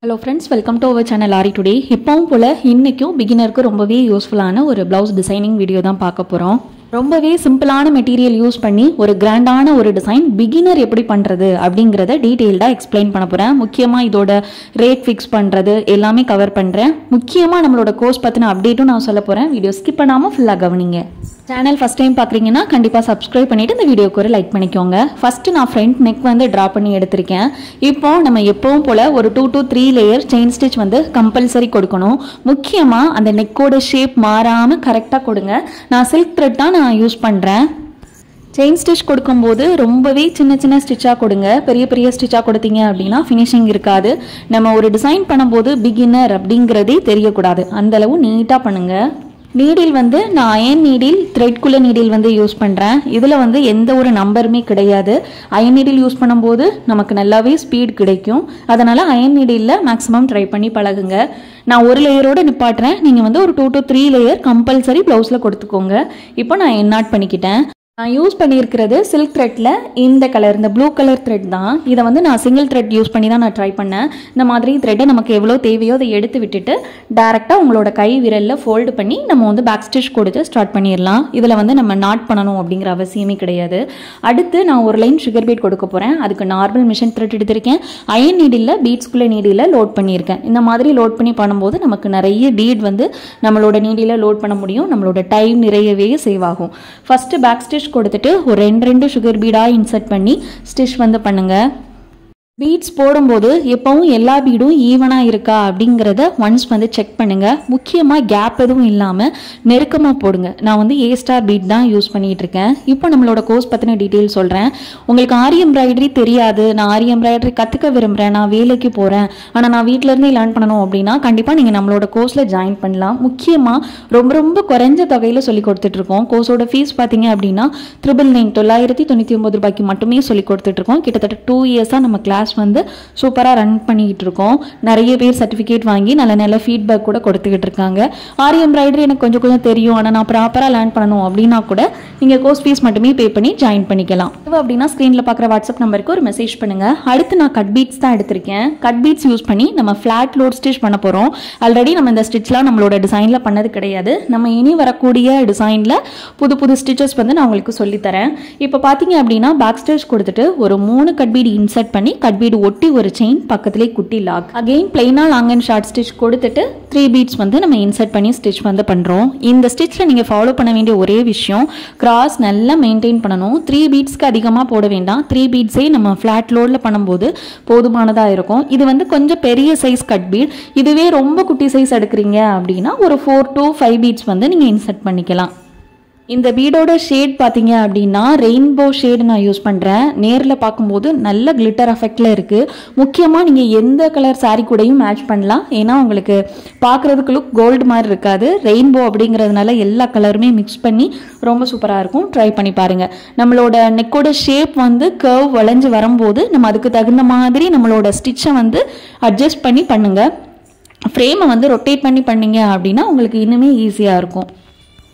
Hello friends, welcome to our channel Ari today. எப்பவும் போல இன்னைக்கும் பிகினருக்கு ரொம்பவே யூஸ்ஃபுல்லான ஒரு ப்ளவுஸ் டிசைனிங் வீடியோ தான் பார்க்க போறோம். ரொம்பவே சிம்பிளான மெட்டீரியல் யூஸ் பண்ணி ஒரு கிராண்டான ஒரு டிசைன் பிகினர் எப்படி பண்றது அப்படிங்கறத டீடைலா எக்ஸ்பிளைன் பண்ண போறேன். முக்கியமா இதோட ரேட் ஃபிக்ஸ் பண்றது எல்லாமே கவர் பண்றேன். முக்கியமா நம்மளோட கோர்ஸ் பத்தின அப்டேட்டும் நான் சொல்ல போறேன். வீடியோ ஸ்கிப் பண்ணாம ஃபுல்லா கவனிங்க. சேனல் ஃபர்ஸ்ட் டைம் பார்க்குறீங்கன்னா கண்டிப்பாக சப்ஸ்கிரைப் பண்ணிவிட்டு இந்த வீடியோக்கு ஒரு லைக் பண்ணிக்கோங்க. ஃபஸ்ட்டு நான் ஃப்ரண்ட் நெக் வந்து ட்ரா பண்ணி எடுத்திருக்கேன். இப்போ நம்ம எப்பவும் போல் ஒரு 2 to 3 லேயர் செயின் ஸ்டிச் வந்து கம்பல்சரி கொடுக்கணும். முக்கியமாக அந்த நெக்கோட ஷேப் மாறாமல் கரெக்டாக கொடுங்க. நான் சில்க் த்ரெட் தான் நான் யூஸ் பண்ணுறேன். செயின் ஸ்டிச் கொடுக்கும்போது ரொம்பவே சின்ன சின்ன ஸ்டிச்சாக கொடுங்க. பெரிய பெரிய ஸ்டிச்சாக கொடுத்தீங்க அப்படின்னா ஃபினிஷிங் இருக்காது. நம்ம ஒரு டிசைன் பண்ணும்போது பிகினர் அப்படிங்கிறதே தெரியக்கூடாது. அந்தளவு நீட்டாக பண்ணுங்கள். நீடில் வந்து நான் அயன் நீடில் த்ரெட்குள்ள நீடில் வந்து யூஸ் பண்ணுறேன். இதில் வந்து எந்த ஒரு நம்பருமே கிடையாது. அயன் நீடில் யூஸ் பண்ணும்போது நமக்கு நல்லாவே ஸ்பீட் கிடைக்கும். அதனால் அயன் நீடிலில் மேக்ஸிமம் ட்ரை பண்ணி பழகுங்க. நான் ஒரு லேயரோடு நிப்பாட்டுறேன். நீங்கள் வந்து ஒரு 2 to 3 லேயர் கம்பல்சரி ப்ளவுஸில் கொடுத்துக்கோங்க. இப்போ நான் என்னாட் பண்ணிக்கிட்டேன். நான் யூஸ் பண்ணியிருக்கிறது சில்க் த்ரெட்டில் இந்த கலர், இந்த ப்ளூ கலர் த்ரெட் தான். இதை வந்து நான் சிங்கிள் த்ரெட் யூஸ் பண்ணி தான் நான் ட்ரை பண்ணேன். இந்த மாதிரி த்ரெட்டை நமக்கு எவ்வளோ தேவையோ அதை எடுத்து விட்டுட்டு டேரெக்டாக உங்களோட கை விரலில் ஃபோல்டு பண்ணி நம்ம வந்து பேக் ஸ்டிச் கொடுத்து ஸ்டார்ட் பண்ணிடலாம். இதில் வந்து நம்ம நாட் பண்ணணும் அப்படிங்கிற அவசியமே கிடையாது. அடுத்து நான் ஒரு லைன் சுகர் பீட் கொடுக்க போகிறேன். அதுக்கு நார்மல் மிஷின் த்ரெட் எடுத்திருக்கேன். அயன் நீடில் பீட்ஸ்குள்ளே நீடில் லோட் பண்ணியிருக்கேன். இந்த மாதிரி லோட் பண்ணி பண்ணும்போது நமக்கு நிறைய பீட் வந்து நம்மளோட நீடில் லோட் பண்ண முடியும். நம்மளோட டைம் நிறையவே சேவ் ஆகும். ஃபஸ்ட்டு பேக் ஸ்டிச் கொடுத்துட்டு ஒரு 2 சுகர் பீடாக இன்சர்ட் பண்ணி ஸ்டிச் வந்து பண்ணுங்க. பீட்ஸ் போடும்போது எப்பவும் எல்லா பீடும் ஈவனாக இருக்கா அப்படிங்கிறத ஒன்ஸ் வந்து செக் பண்ணுங்க. முக்கியமாக கேப் எதுவும் இல்லாமல் நெருக்கமாக போடுங்க. நான் வந்து A ஸ்டார் பீட் தான் யூஸ் பண்ணிட்டு இருக்கேன். இப்போ நம்மளோட கோர்ஸ் பற்றின டீட்டெயில் சொல்கிறேன். உங்களுக்கு ஆரி எம்ப்ராய்டரி தெரியாது, நான் ஆரி எம்ப்ராய்டரி கற்றுக்க விரும்புகிறேன், நான் வேலைக்கு போகிறேன், ஆனால் நான் வீட்டிலேருந்தே லேர்ன் பண்ணணும் அப்படின்னா கண்டிப்பாக நீங்கள் நம்மளோட கோர்ஸில் ஜாயின் பண்ணலாம். முக்கியமாக ரொம்ப குறைஞ்ச தொகையில் சொல்லி கொடுத்துட்ருக்கோம். கோர்ஸோட ஃபீஸ் பார்த்தீங்க அப்படின்னா 999 ரூபாய்க்கு மட்டுமே சொல்லி கொடுத்துட்ருக்கோம். கிட்டத்தட்ட 2 இயர்ஸாக நம்ம கிளாஸ் வந்து சூப்பராக ரன் பண்ணிக்கிட்டு இருக்கோம். நிறைய பேர் சர்டிஃபிகேட் வாங்கி நல்ல ஃபீட்பேக் கூட கொடுத்துக்கிட்டு இருக்காங்க. ஆரி எம்ப்ராய்டரி எனக்கு கொஞ்சம் தெரியும், ஆனால் நான் ப்ராப்பராக லேர்ன் பண்ணணும் அப்படின்னா கூட நீங்கள் கோர்ஸ் ஃபீஸ் மட்டுமே பே பண்ணி ஜாயின் பண்ணிக்கலாம். அப்படின்னா ஸ்க்ரீனில் பார்க்குற வாட்ஸ்அப் நம்பருக்கு ஒரு மெசேஜ் பண்ணுங்கள். அடுத்து நான் கட் பீட்ஸ் தான் எடுத்திருக்கேன். கட் பீட்ஸ் யூஸ் பண்ணி நம்ம ஃப்ளாட் லோட் ஸ்டிச் பண்ண போகிறோம். ஆல்ரெடி நம்ம இந்த ஸ்டிச்லாம் நம்மளோட டிசைனில் பண்ணது கிடையாது. நம்ம இனி வரக்கூடிய டிசைனில் புது ஸ்டிச்சஸ் வந்து நான் உங்களுக்கு சொல்லித்தரேன். இப்போ பார்த்தீங்க அப்படின்னா பேக் ஸ்டிச் கொடுத்துட்டு ஒரு 3 கட் பீட் இன்சர்ட் பண்ணி கட் பீட் ஒட்டி ஒரு செயின் பக்கத்திலே குட்டி லாக். அகைன் பிளைனா லாங் அண்ட் ஷார்ட் ஸ்டிச் கொடுத்துட்டு 3 பீட்ஸ் வந்து நம்ம இன்சர்ட் பண்ணி ஸ்டிச் வந்து பண்றோம். இந்த ஸ்டிச்ல நீங்க ஃபாலோ பண்ண வேண்டிய ஒரே விஷயம், கிராஸ் நல்லா மெயின்டைன் பண்ணணும். 3 பீட்ஸ்க்கு அதிகமாக போட வேண்டாம். 3 பீட்ஸே நம்ம ஃபிளாட் லோட்ல பண்ணும்போது போதுமானதா இருக்கும். இது வந்து கொஞ்சம் பெரிய சைஸ் கட் பீட். இதுவே ரொம்ப குட்டி சைஸ் எடுக்கிறீங்க அப்படின்னா ஒரு 4 to 5 பீட்ஸ் வந்து நீங்க இன்சர்ட் பண்ணிக்கலாம். இந்த பீடோட ஷேட் பார்த்தீங்க அப்படின்னா ரெயின்போ ஷேடு நான் யூஸ் பண்ணுறேன். நேரில் பார்க்கும்போது நல்ல கிளிட்டர் எஃபெக்டில் இருக்குது. முக்கியமாக நீங்கள் எந்த கலர் சாரீ கூடயும் மேட்ச் பண்ணலாம். ஏன்னா உங்களுக்கு பார்க்குறதுக்கு லுக் கோல்டு மாதிரி இருக்காது. ரெயின்போ அப்படிங்கிறதுனால எல்லா கலருமே மிக்ஸ் பண்ணி ரொம்ப சூப்பராக இருக்கும். ட்ரை பண்ணி பாருங்கள். நம்மளோட நெக்கோட ஷேப் வந்து கர்வ் வளைஞ்சு வரும்போது நம்ம அதுக்கு தகுந்த மாதிரி நம்மளோட ஸ்டிச்சை வந்து அட்ஜஸ்ட் பண்ணி பண்ணுங்கள். ஃப்ரேமை வந்து ரொட்டேட் பண்ணி பண்ணிங்க அப்படின்னா உங்களுக்கு இன்னுமே ஈஸியாக இருக்கும்.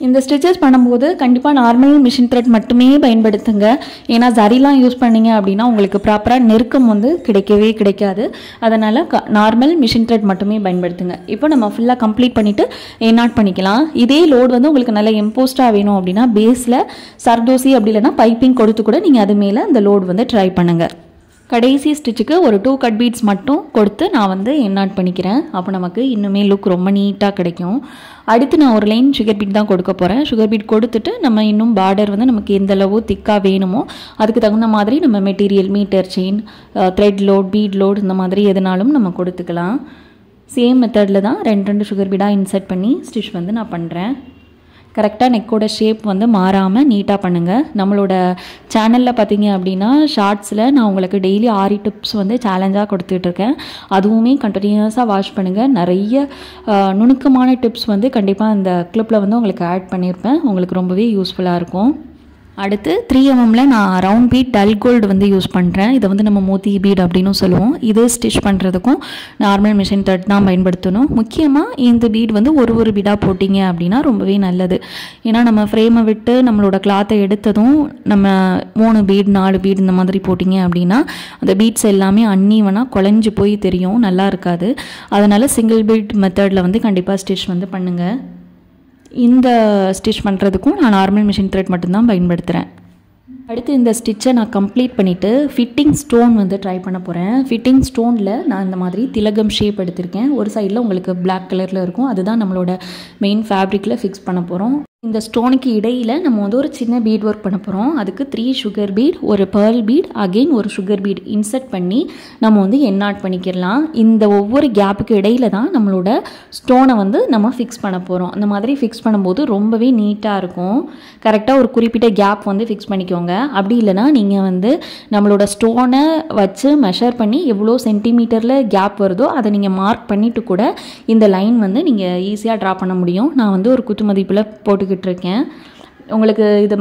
இந்த ஸ்டிச்சஸ் பண்ணும்போது கண்டிப்பாக நார்மல் மிஷின் த்ரெட் மட்டுமே பயன்படுத்துங்க. ஏன்னா ஜரிலாம் யூஸ் பண்ணிங்க அப்படின்னா உங்களுக்கு ப்ராப்பராக நெருக்கம் வந்து கிடைக்காது. அதனால் நார்மல் மிஷின் த்ரெட் மட்டுமே பயன்படுத்துங்க. இப்போ நம்ம ஃபுல்லாக கம்ப்ளீட் பண்ணிவிட்டு என்னாட் பண்ணிக்கலாம். இதே லோடு வந்து உங்களுக்கு நல்ல எம்போஸ்டாக வேணும் அப்படின்னா பேஸில் சர்தோசி அப்படி இல்லைன்னா பைப்பிங் கொடுத்து கூட நீங்கள் அது மேலே அந்த லோடு வந்து ட்ரை பண்ணுங்கள். கடைசி ஸ்டிச்சுக்கு ஒரு 2 கட் பீட்ஸ் மட்டும் கொடுத்து நான் வந்து என்னாட் பண்ணிக்கிறேன். அப்போ நமக்கு இன்னுமே லுக் ரொம்ப நீட்டாக கிடைக்கும். அடுத்து நான் ஒரு லைன் சுகர் பீட் தான் கொடுக்க போகிறேன். சுகர் பீட் கொடுத்துட்டு நம்ம இன்னும் பார்டர் வந்து நமக்கு எந்த அளவு திக்காக வேணுமோ அதுக்கு தகுந்த மாதிரி நம்ம material meter chain, thread load, bead load இந்த மாதிரி எதுனாலும் நம்ம கொடுத்துக்கலாம். சேம் மெத்தடில் தான் 2 சுகர் பீடாக இன்சர்ட் பண்ணி ஸ்டிச் வந்து நான் பண்ணுறேன். கரெக்டாக நெக்கோட ஷேப் வந்து மாறாமல் நீட்டாக பண்ணுங்கள். நம்மளோட சேனலில் பார்த்தீங்க அப்படின்னா ஷார்ட்ஸில் நான் உங்களுக்கு டெய்லி ஆரி டிப்ஸ் வந்து சேலஞ்சாக கொடுத்துட்ருக்கேன். அதுவுமே கண்டினியூஸாக வாட்ச் பண்ணுங்கள். நிறைய நுணுக்கமான டிப்ஸ் வந்து கண்டிப்பாக இந்த கிளிப்பில் வந்து உங்களுக்கு ஆட் பண்ணியிருப்பேன். உங்களுக்கு ரொம்பவே யூஸ்ஃபுல்லாக இருக்கும். அடுத்து 3mm நான் ரவுண்ட் பீட் டல் கோல்டு வந்து யூஸ் பண்ணுறேன். இதை வந்து நம்ம மோத்தி பீட் அப்படின்னு சொல்லுவோம். இது ஸ்டிச் பண்ணுறதுக்கும் நார்மல் மிஷின் த்ரெட் தான் பயன்படுத்தணும். முக்கியமாக இந்த பீட் வந்து ஒரு பீடாக போட்டிங்க அப்படின்னா ரொம்பவே நல்லது. ஏன்னா நம்ம ஃப்ரேமை விட்டு நம்மளோட கிளாத்தை எடுத்ததும் நம்ம 3 பீட் 4 பீட் இந்த மாதிரி போட்டிங்க அப்படின்னா அந்த பீட்ஸ் எல்லாமே அன்னீவனாக குழஞ்சி போய் தெரியும், நல்லா இருக்காது. அதனால் சிங்கிள் பீட் மெத்தடில் வந்து கண்டிப்பாக ஸ்டிச் வந்து பண்ணுங்கள். இந்த ஸ்டிச் பண்ணுறதுக்கும் நான் நார்மல் மிஷின் த்ரெட் மட்டும்தான் பயன்படுத்துகிறேன். அடுத்து இந்த ஸ்டிச்சை நான் கம்ப்ளீட் பண்ணிவிட்டு ஃபிட்டிங் ஸ்டோன் வந்து ட்ரை பண்ண போகிறேன். ஃபிட்டிங் ஸ்டோனில் நான் இந்த மாதிரி திலகம் ஷேப் எடுத்திருக்கேன். ஒரு சைடில் உங்களுக்கு பிளாக் கலரில் இருக்கும், அதுதான் நம்மளோட மெயின் ஃபேப்ரிக்கில் ஃபிக்ஸ் பண்ண போகிறோம். இந்த ஸ்டோனுக்கு இடையில் நம்ம வந்து ஒரு சின்ன பீட் ஒர்க் பண்ண போகிறோம். அதுக்கு 3 சுகர் பீட், ஒரு பேர்ல் பீட், அகெயின் ஒரு சுகர் பீட் இன்சர்ட் பண்ணி நம்ம வந்து என்ஆட் பண்ணிக்கிறலாம். இந்த ஒவ்வொரு கேப்புக்கு இடையில தான் நம்மளோட ஸ்டோனை வந்து நம்ம ஃபிக்ஸ் பண்ண போகிறோம். அந்த மாதிரி ஃபிக்ஸ் பண்ணும்போது ரொம்பவே நீட்டாக இருக்கும். கரெக்டாக ஒரு குறிப்பிட்ட கேப் வந்து ஃபிக்ஸ் பண்ணிக்கோங்க. அப்படி இல்லைனா நீங்கள் வந்து நம்மளோட ஸ்டோனை வச்சு மெஷர் பண்ணி எவ்வளோ சென்டிமீட்டரில் கேப் வருதோ அதை நீங்கள் மார்க் பண்ணிவிட்டு கூட இந்த லைன் வந்து நீங்கள் ஈஸியாக ட்ரா பண்ண முடியும். நான் வந்து ஒரு குத்து மதிப்பில் இருக்கேன். உங்களுக்கு இது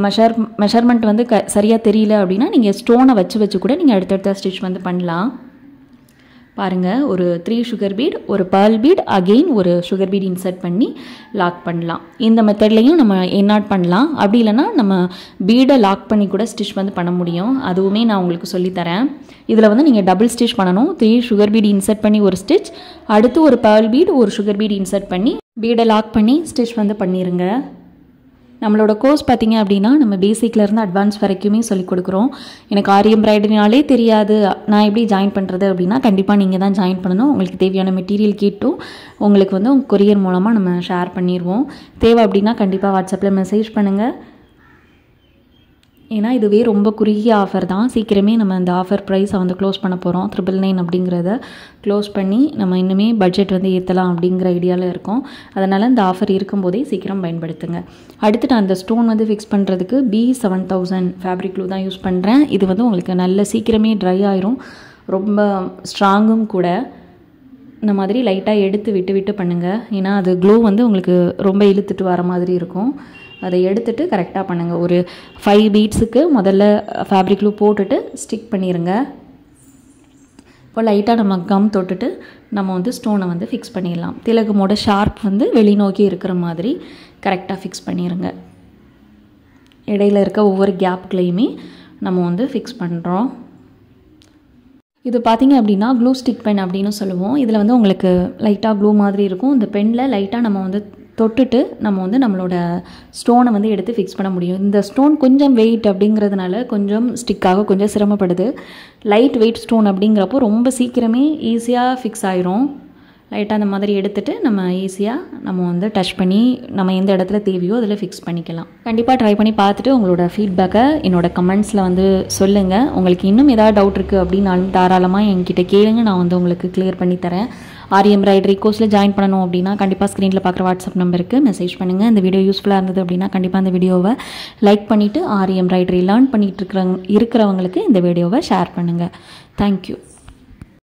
மெஷர்மெண்ட் வந்து சரியாக தெரியல அப்படின்னா நீங்கள் ஸ்டோனை வச்சு கூட நீங்கள் அடுத்தடுத்த ஸ்டிச் வந்து பண்ணலாம். பாருங்கள், ஒரு 3 சுகர் பீட், ஒரு பேர்ல் பீட், அகெயின் ஒரு சுகர் பீட் இன்சர்ட் பண்ணி லாக் பண்ணலாம். இந்த மெத்தட்லையும் நம்ம என்ஆட் பண்ணலாம். அப்படி இல்லைனா நம்ம பீடை லாக் பண்ணி கூட ஸ்டிச் வந்து பண்ண முடியும். அதுவுமே நான் உங்களுக்கு சொல்லித்தரேன். இதில் வந்து நீங்கள் டபுள் ஸ்டிச் பண்ணணும். 3 சுகர் பீட் இன்சர்ட் பண்ணி ஒரு ஸ்டிச், அடுத்து ஒரு பேர்ல் பீட், ஒரு சுகர் பீட் இன்சர்ட் பண்ணி பீடை லாக் பண்ணி ஸ்டிச் வந்து பண்ணிடுங்க. நம்மளோட கோர்ஸ் பார்த்திங்க அப்படின்னா நம்ம பேசிக்லேருந்து அட்வான்ஸ் வரைக்குமே சொல்லிக் கொடுக்குறோம். எனக்கு ஆரி எம்ப்ராய்டரினாலே தெரியாது, நான் எப்படி ஜாயின் பண்ணுறது அப்படின்னா கண்டிப்பாக நீங்கள் தான் ஜாயின் பண்ணணும். உங்களுக்கு தேவையான மெட்டீரியல் கிட்டும் உங்களுக்கு வந்து உங்கள் கொரியர் மூலமாக நம்ம ஷேர் பண்ணிடுவோம். தேவை அப்படின்னா கண்டிப்பாக வாட்ஸ்அப்பில் மெசேஜ் பண்ணுங்கள். ஏன்னா இதுவே ரொம்ப குறுகிய ஆஃபர் தான். சீக்கிரமே நம்ம இந்த ஆஃபர் ப்ரைஸை வந்து க்ளோஸ் பண்ண போகிறோம். 999 அப்படிங்கிறத க்ளோஸ் பண்ணி நம்ம இன்னுமே பட்ஜெட் வந்து ஏற்றலாம் அப்படிங்கிற ஐடியாவில் இருக்கோம். அதனால் இந்த ஆஃபர் இருக்கும்போதே சீக்கிரம் பயன்படுத்துங்க. அடுத்து நான் இந்த ஸ்டோன் வந்து ஃபிக்ஸ் பண்ணுறதுக்கு B7000 ஃபேப்ரிக் க்ளூ தான் யூஸ் பண்ணுறேன். இது வந்து உங்களுக்கு நல்ல சீக்கிரமே ட்ரை ஆயிரும், ரொம்ப ஸ்ட்ராங்கும் கூட. இந்த மாதிரி லைட்டாக எடுத்து விட்டு பண்ணுங்கள். ஏன்னா அது க்ளூ வந்து உங்களுக்கு ரொம்ப இழுத்துட்டு வர மாதிரி இருக்கும். அதை எடுத்துகிட்டு கரெக்டாக பண்ணுங்கள். ஒரு 5 பீட்ஸுக்கு முதல்ல ஃபேப்ரிக் க்ளூ போட்டுட்டு ஸ்டிக் பண்ணிடுங்க. இப்போ லைட்டாக நம்ம கம் தொட்டுட்டு நம்ம வந்து ஸ்டோனை வந்து ஃபிக்ஸ் பண்ணிடலாம். திலகமோட ஷார்ப் வந்து வெளிநோக்கி இருக்கிற மாதிரி கரெக்டாக ஃபிக்ஸ் பண்ணிடுங்க. இடையில இருக்க ஒவ்வொரு கேப்புக்குள்ளேயுமே நம்ம வந்து ஃபிக்ஸ் பண்ணுறோம். இது பார்த்திங்க அப்படின்னா க்ளூ ஸ்டிக் பென் அப்படின்னு சொல்லுவோம். இதில் வந்து உங்களுக்கு லைட்டாக க்ளூ மாதிரி இருக்கும். இந்த பெனில் லைட்டாக நம்ம வந்து தொட்டுட்டு நம்ம வந்து நம்மளோட ஸ்டோனை வந்து எடுத்து ஃபிக்ஸ் பண்ண முடியும். இந்த ஸ்டோன் கொஞ்சம் வெயிட் அப்படிங்கிறதுனால கொஞ்சம் ஸ்டிக்காக கொஞ்சம் சிரமப்படுது. லைட் வெயிட் ஸ்டோன் அப்படிங்கிறப்போ ரொம்ப சீக்கிரமே ஈஸியாக ஃபிக்ஸ் ஆயிரும். லைட்டாக அந்த மாதிரி எடுத்துகிட்டு நம்ம ஈஸியாக நம்ம வந்து டச் பண்ணி நம்ம எந்த இடத்துல தேவையோ அதில் ஃபிக்ஸ் பண்ணிக்கலாம். கண்டிப்பாக ட்ரை பண்ணி பார்த்துட்டு உங்களோட ஃபீட்பேக்கை என்னோடய கமெண்ட்ஸில் வந்து சொல்லுங்கள். உங்களுக்கு இன்னும் ஏதாவது டவுட் இருக்குது அப்படின்னாலும் தாராளமாக என்கிட்ட கேளுங்க, நான் வந்து உங்களுக்கு கிளியர் பண்ணி தரேன். ஆரி எம்ப்ராய்டரி கோர்ஸில் ஜாயின் பண்ணணும் அப்படின்னா கண்டிப்பாக ஸ்க்ரீனில் பார்க்குற வாட்ஸ்அப் நம்பருக்கு மெசேஜ் பண்ணுங்கள். இந்த வீடியோ யூஸ்ஃபுல்லாக இருந்தது அப்படின்னா கண்டிப்பாக இந்த வீடியோவை லைக் பண்ணிவிட்டு ஆரி எம்ப்ராய்டரி லேர்ன் பண்ணிகிட்டு இருக்கிறவங்களுக்கு இந்த வீடியோவை ஷேர் பண்ணுங்கள். தேங்க்யூ.